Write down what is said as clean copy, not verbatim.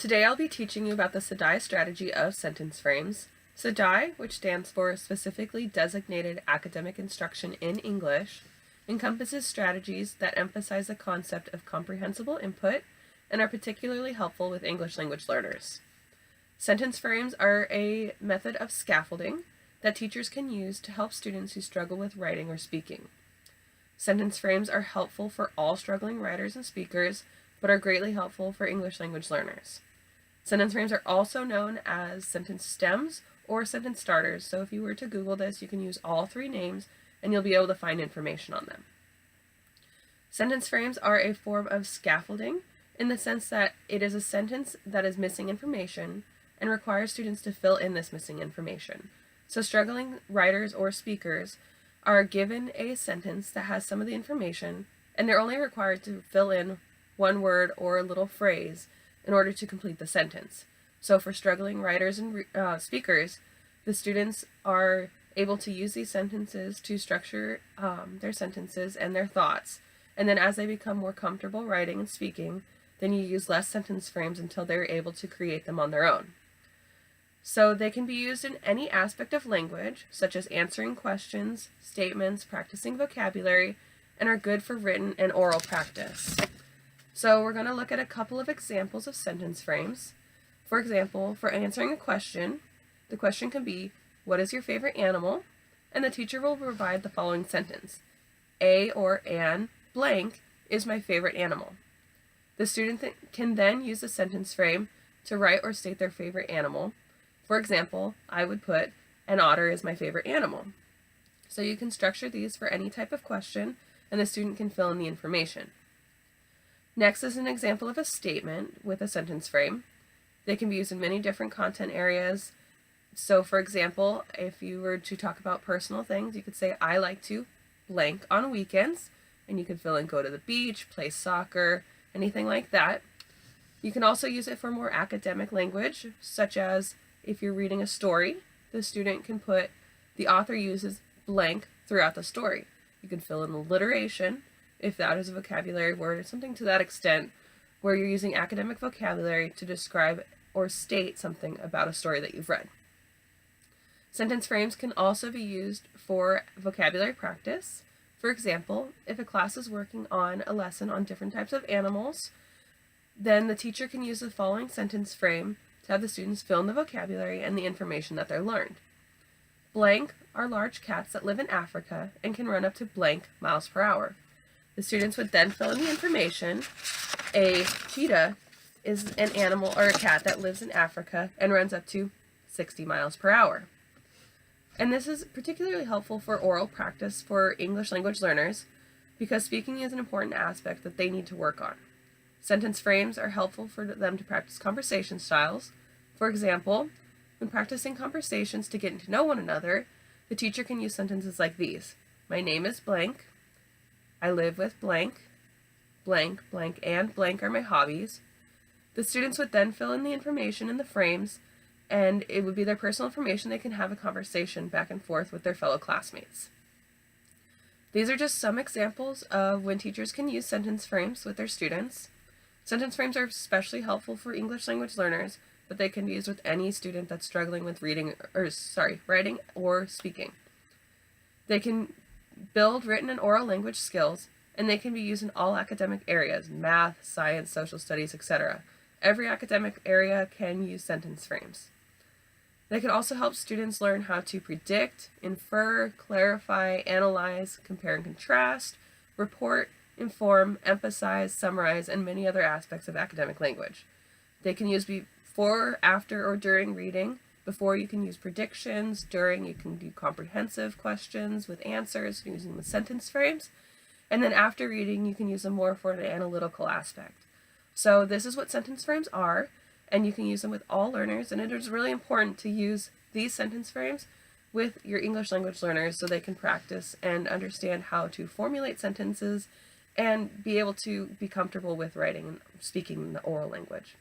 Today I'll be teaching you about the SDAIE strategy of sentence frames. SDAIE, which stands for Specifically Designated Academic Instruction in English, encompasses strategies that emphasize the concept of comprehensible input and are particularly helpful with English language learners. Sentence frames are a method of scaffolding that teachers can use to help students who struggle with writing or speaking. Sentence frames are helpful for all struggling writers and speakers, but are greatly helpful for English language learners. Sentence frames are also known as sentence stems or sentence starters, so if you were to Google this, you can use all three names and you'll be able to find information on them. Sentence frames are a form of scaffolding in the sense that it is a sentence that is missing information and requires students to fill in this missing information. So struggling writers or speakers are given a sentence that has some of the information, and they're only required to fill in one word or a little phrase in order to complete the sentence. So for struggling writers and speakers, the students are able to use these sentences to structure their sentences and their thoughts. And then as they become more comfortable writing and speaking, then you use less sentence frames until they're able to create them on their own. So they can be used in any aspect of language, such as answering questions, statements, practicing vocabulary, and are good for written and oral practice. So we're going to look at a couple of examples of sentence frames. For example, for answering a question, the question can be, "What is your favorite animal?" And the teacher will provide the following sentence. A or an blank is my favorite animal. The student can then use the sentence frame to write or state their favorite animal. For example, I would put, "An otter is my favorite animal." So you can structure these for any type of question, and the student can fill in the information. Next is an example of a statement with a sentence frame. They can be used in many different content areas. So for example, if you were to talk about personal things, you could say, "I like to blank on weekends," and you could fill in go to the beach, play soccer, anything like that. You can also use it for more academic language, such as if you're reading a story, the student can put, "The author uses blank throughout the story." You can fill in alliteration, if that is a vocabulary word or something to that extent, where you're using academic vocabulary to describe or state something about a story that you've read. Sentence frames can also be used for vocabulary practice. For example, if a class is working on a lesson on different types of animals, then the teacher can use the following sentence frame to have the students fill in the vocabulary and the information that they're learned. Blank are large cats that live in Africa and can run up to blank miles per hour. The students would then fill in the information. A cheetah is an animal or a cat that lives in Africa and runs up to 60 miles per hour. And this is particularly helpful for oral practice for English language learners because speaking is an important aspect that they need to work on. Sentence frames are helpful for them to practice conversation styles. For example, when practicing conversations to get to know one another, the teacher can use sentences like these. "My name is blank. I live with blank. Blank, blank, and blank are my hobbies." The students would then fill in the information in the frames, and it would be their personal information. They can have a conversation back and forth with their fellow classmates. These are just some examples of when teachers can use sentence frames with their students. Sentence frames are especially helpful for English language learners, but they can be used with any student that's struggling with writing or speaking. They can build written and oral language skills, and they can be used in all academic areas, math, science, social studies, etc. Every academic area can use sentence frames. They can also help students learn how to predict, infer, clarify, analyze, compare and contrast, report, inform, emphasize, summarize, and many other aspects of academic language. They can use before, after, or during reading. Before, you can use predictions. During, you can do comprehensive questions with answers using the sentence frames. And then after reading, you can use them more for an analytical aspect. So this is what sentence frames are, and you can use them with all learners, and it is really important to use these sentence frames with your English language learners so they can practice and understand how to formulate sentences and be able to be comfortable with writing and speaking in the oral language.